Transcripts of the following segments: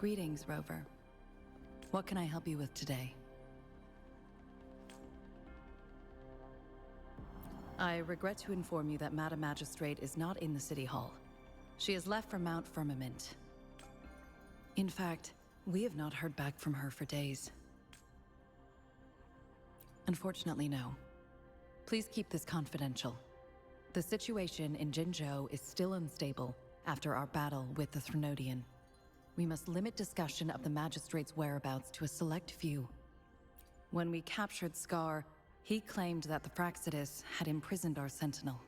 Greetings, Rover. What can I help you with today? I regret to inform you that Madam Magistrate is not in the City Hall. She has left for Mount Firmament. In fact, we have not heard back from her for days. Unfortunately, no. Please keep this confidential. The situation in Jinzhou is still unstable after our battle with the Threnodian. We must limit discussion of the Magistrate's whereabouts to a select few. When we captured Scar, he claimed that the Fraxidus had imprisoned our sentinel.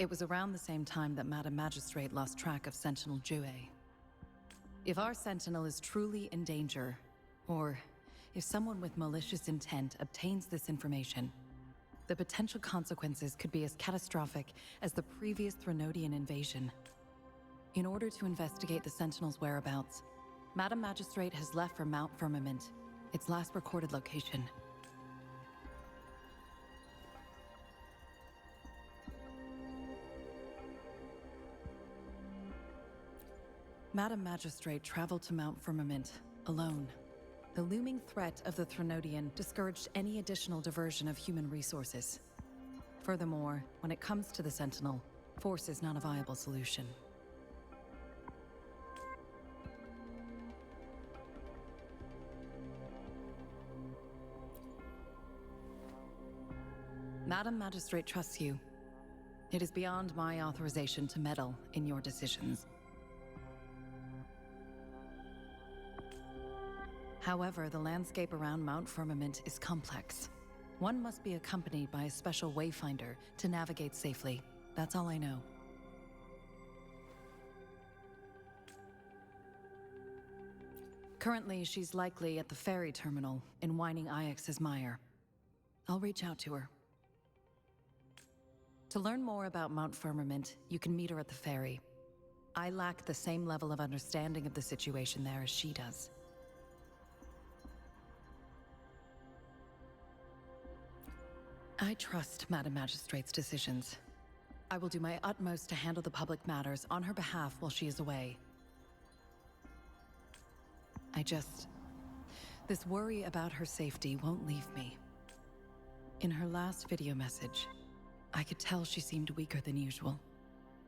It was around the same time that Madam Magistrate lost track of Sentinel Jue. If our sentinel is truly in danger, or if someone with malicious intent obtains this information, the potential consequences could be as catastrophic as the previous Threnodian invasion. In order to investigate the sentinel's whereabouts, Madam Magistrate has left for Mount Firmament, its last recorded location. Madam Magistrate traveled to Mount Firmament alone. The looming threat of the Threnodian discouraged any additional diversion of human resources. Furthermore, when it comes to the Sentinel, force is not a viable solution. Madam Magistrate trusts you. It is beyond my authorization to meddle in your decisions. However, the landscape around Mount Firmament is complex. One must be accompanied by a special wayfinder to navigate safely. That's all I know. Currently, she's likely at the ferry terminal in Whining Ix's Mire. I'll reach out to her. To learn more about Mount Firmament, you can meet her at the ferry. I lack the same level of understanding of the situation there as she does. I trust Madam Magistrate's decisions. I will do my utmost to handle the public matters on her behalf while she is away. This worry about her safety won't leave me. In her last video message, I could tell she seemed weaker than usual,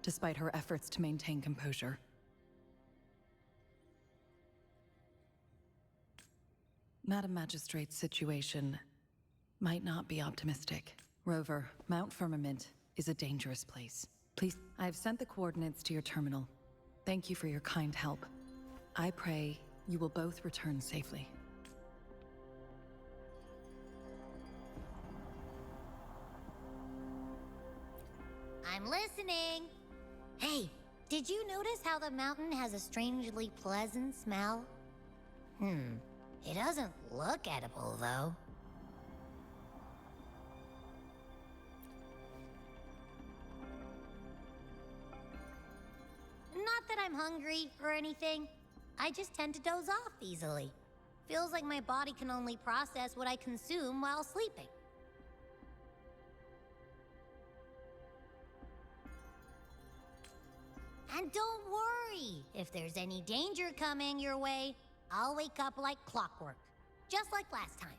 despite her efforts to maintain composure. Madam Magistrate's situation might not be optimistic. Rover, Mount Firmament is a dangerous place. Please, I've sent the coordinates to your terminal. Thank you for your kind help. I pray you will both return safely. I'm listening. Hey, did you notice how the mountain has a strangely pleasant smell? It doesn't look edible, though. Not that I'm hungry or anything. I just tend to doze off easily. Feels like my body can only process what I consume while sleeping. And don't worry, if there's any danger coming your way, I'll wake up like clockwork, just like last time.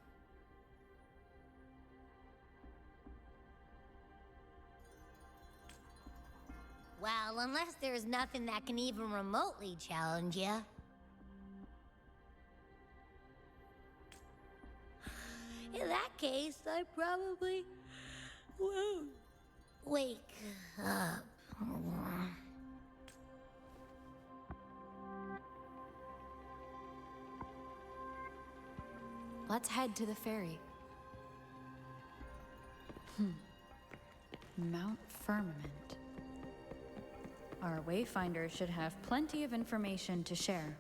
Well, unless there's nothing that can even remotely challenge you. In that case, I probably won't wake up. Let's head to the ferry. Mount Firmament. Our wayfinder should have plenty of information to share.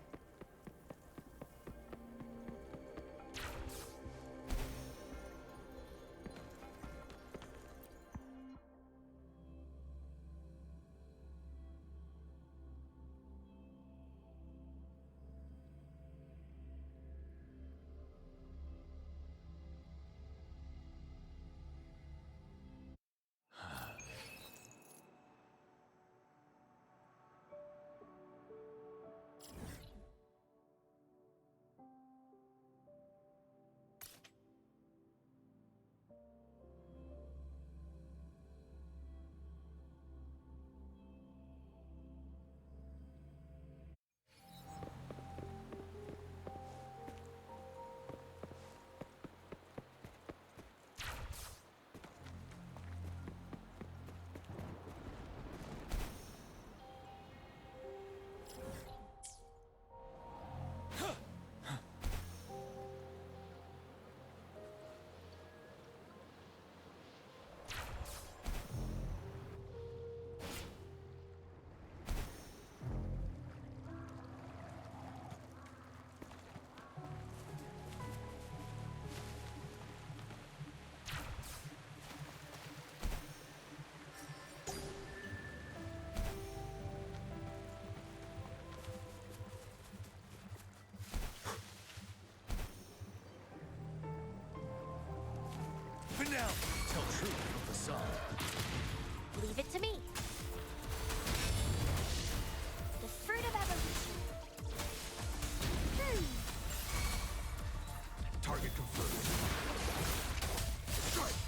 Finale! Tell truth from facade. Leave it to me. The fruit of evolution. Target confirmed. Strike!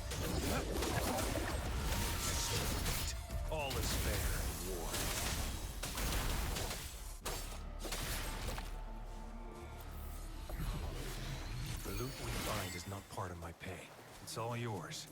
All is fair in war. The loot we find is not part of my pay. It's all yours.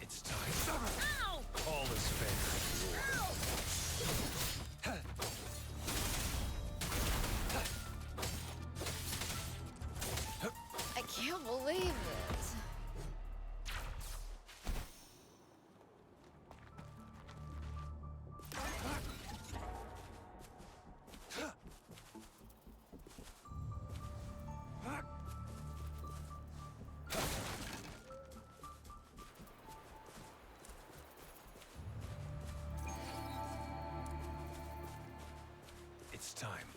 It's time. Ow! All is fair in war. I can't believe this. It's time.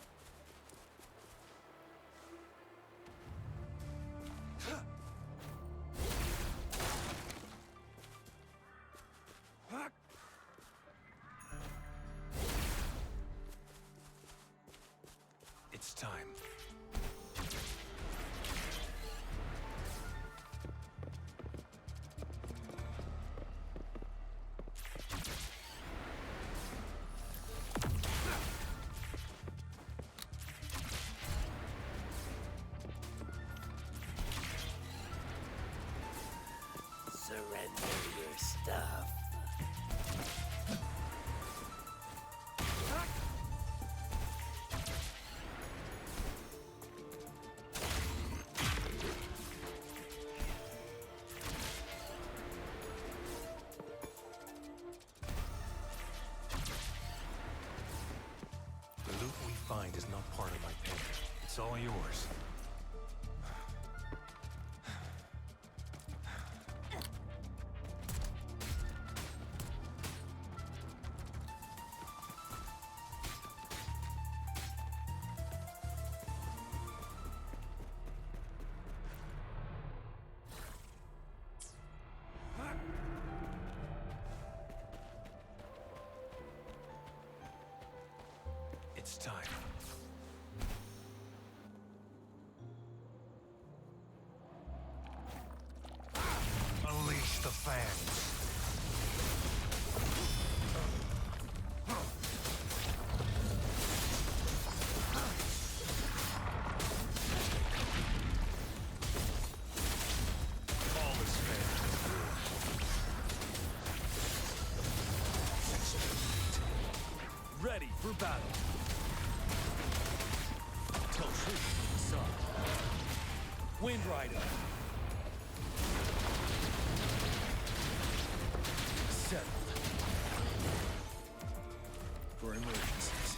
It's time. Surrender your stuff. The loot we find is not part of my pay. It's all yours. It's time. Unleash the fans. All is fair. Ready for battle. Tell truth from the sun. Wind Rider. Settled. For emergencies.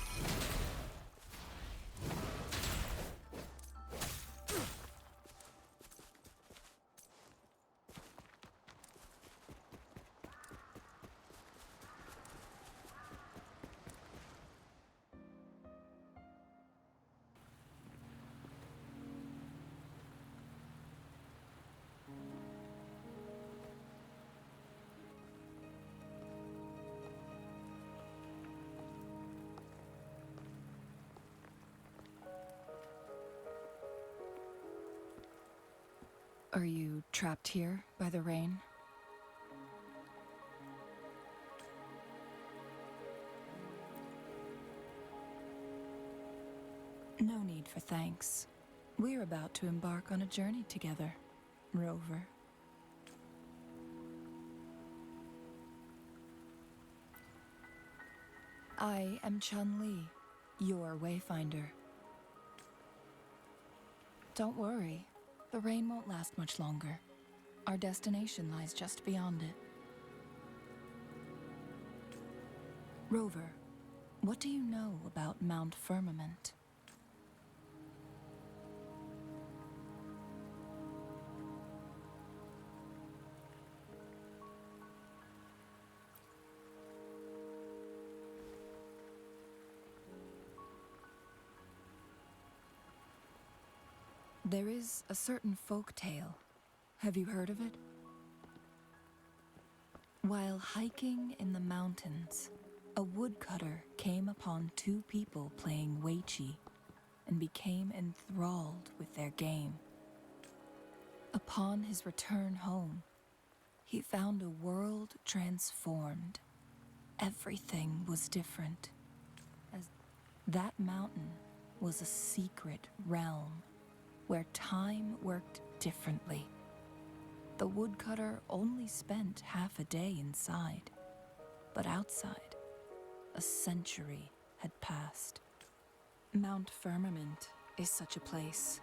Are you trapped here by the rain? No need for thanks. We're about to embark on a journey together, Rover. I am Chan Li, your wayfinder. Don't worry, the rain won't last much longer. Our destination lies just beyond it. Rover, what do you know about Mount Firmament? There is a certain folk tale. Have you heard of it? While hiking in the mountains, a woodcutter came upon two people playing weiqi and became enthralled with their game. Upon his return home, he found a world transformed. Everything was different, as that mountain was a secret realm where time worked differently. The woodcutter only spent half a day inside, but outside, a century had passed. Mount Firmament is such a place.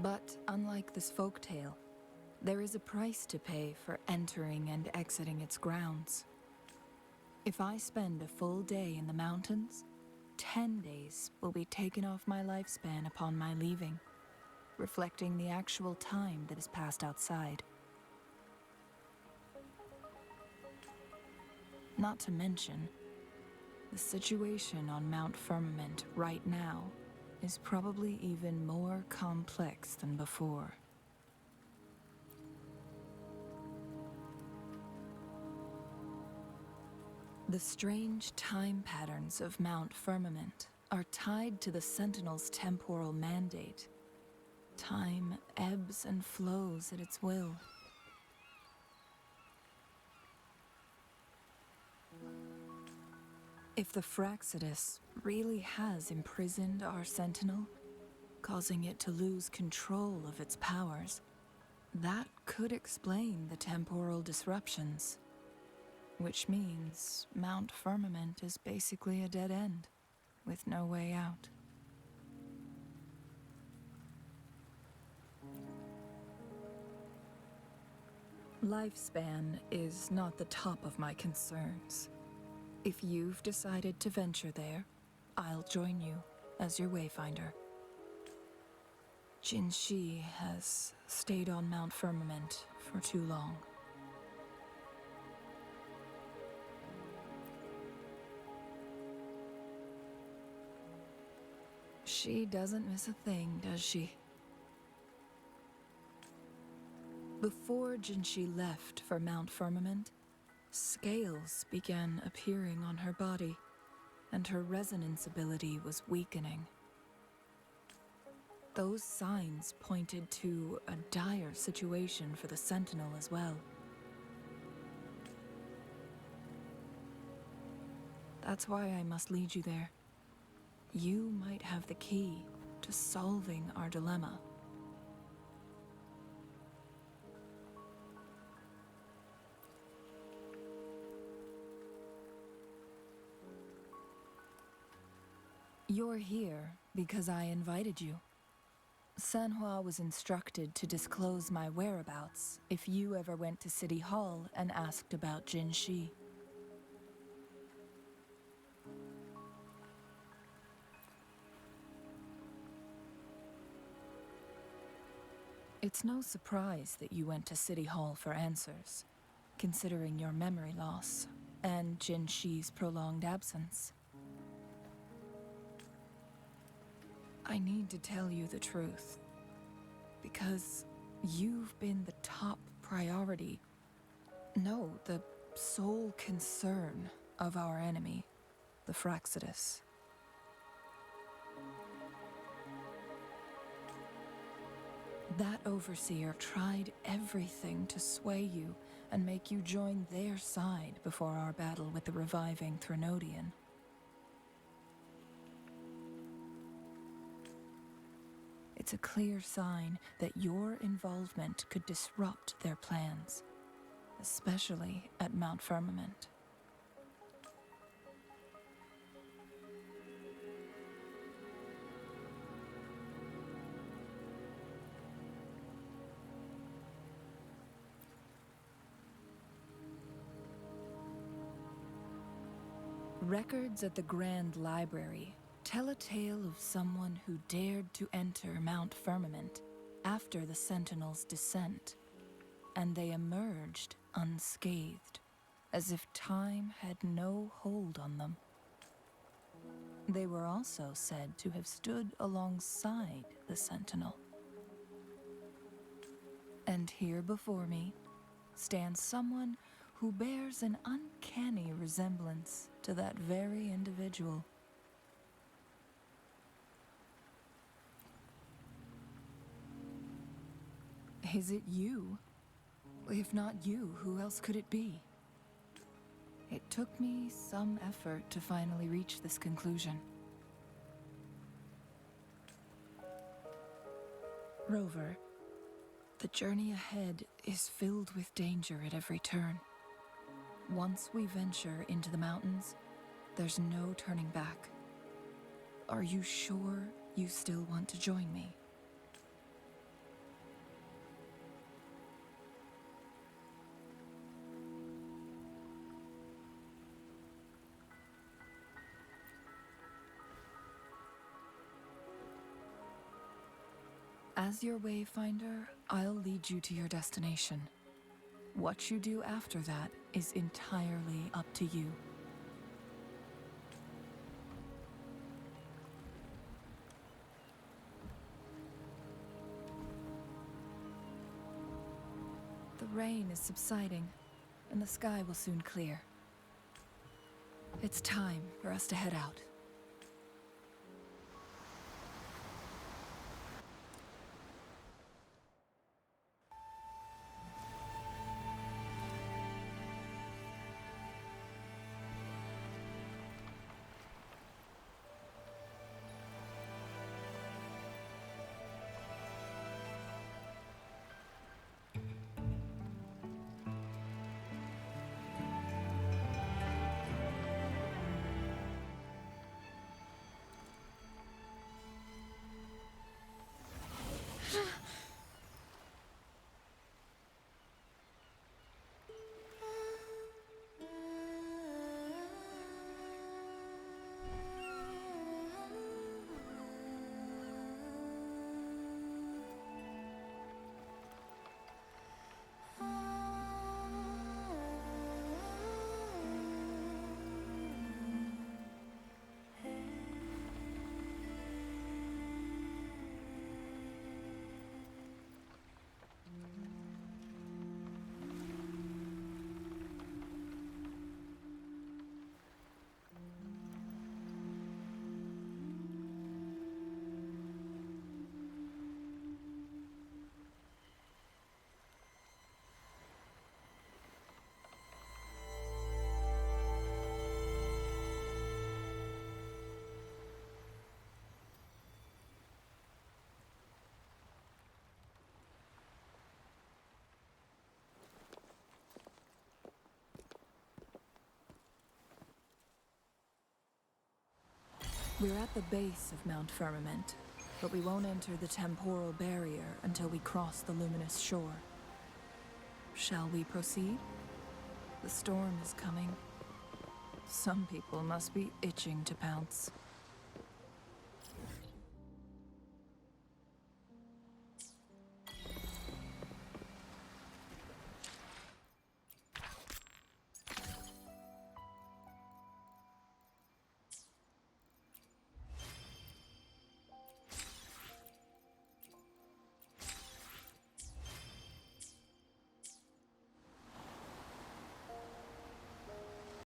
But unlike this folktale, there is a price to pay for entering and exiting its grounds. If I spend a full day in the mountains, 10 days will be taken off my lifespan upon my leaving, reflecting the actual time that is passed outside. Not to mention, the situation on Mount Firmament right now is probably even more complex than before. The strange time patterns of Mount Firmament are tied to the Sentinel's temporal mandate. Time ebbs and flows at its will. If the Fraxidus really has imprisoned our Sentinel, causing it to lose control of its powers, that could explain the temporal disruptions. Which means Mount Firmament is basically a dead end, with no way out. Lifespan is not the top of my concerns. If you've decided to venture there, I'll join you as your wayfinder. Jinzhou has stayed on Mount Firmament for too long. She doesn't miss a thing, does she? Before Jinzhou left for Mount Firmament, scales began appearing on her body, and her resonance ability was weakening. Those signs pointed to a dire situation for the Sentinel as well. That's why I must lead you there. You might have the key to solving our dilemma. You're here because I invited you. Sanhua was instructed to disclose my whereabouts if you ever went to City Hall and asked about Jinzhou. It's no surprise that you went to City Hall for answers, considering your memory loss and Jinzhi's prolonged absence. I need to tell you the truth, because you've been the top priority, no, the sole concern of our enemy, the Fraxidus. That overseer tried everything to sway you and make you join their side before our battle with the reviving Threnodian. It's a clear sign that your involvement could disrupt their plans, especially at Mount Firmament. Records at the Grand Library tell a tale of someone who dared to enter Mount Firmament after the Sentinel's descent, and they emerged unscathed, as if time had no hold on them. They were also said to have stood alongside the Sentinel. And here before me stands someone who bears an uncanny resemblance to that very individual. Is it you? If not you, who else could it be? It took me some effort to finally reach this conclusion. Rover, the journey ahead is filled with danger at every turn. Once we venture into the mountains, there's no turning back. Are you sure you still want to join me? As your wayfinder, I'll lead you to your destination. What you do after that is entirely up to you. The rain is subsiding, and the sky will soon clear. It's time for us to head out. We're at the base of Mount Firmament, but we won't enter the temporal barrier until we cross the luminous shore. Shall we proceed? The storm is coming. Some people must be itching to pounce.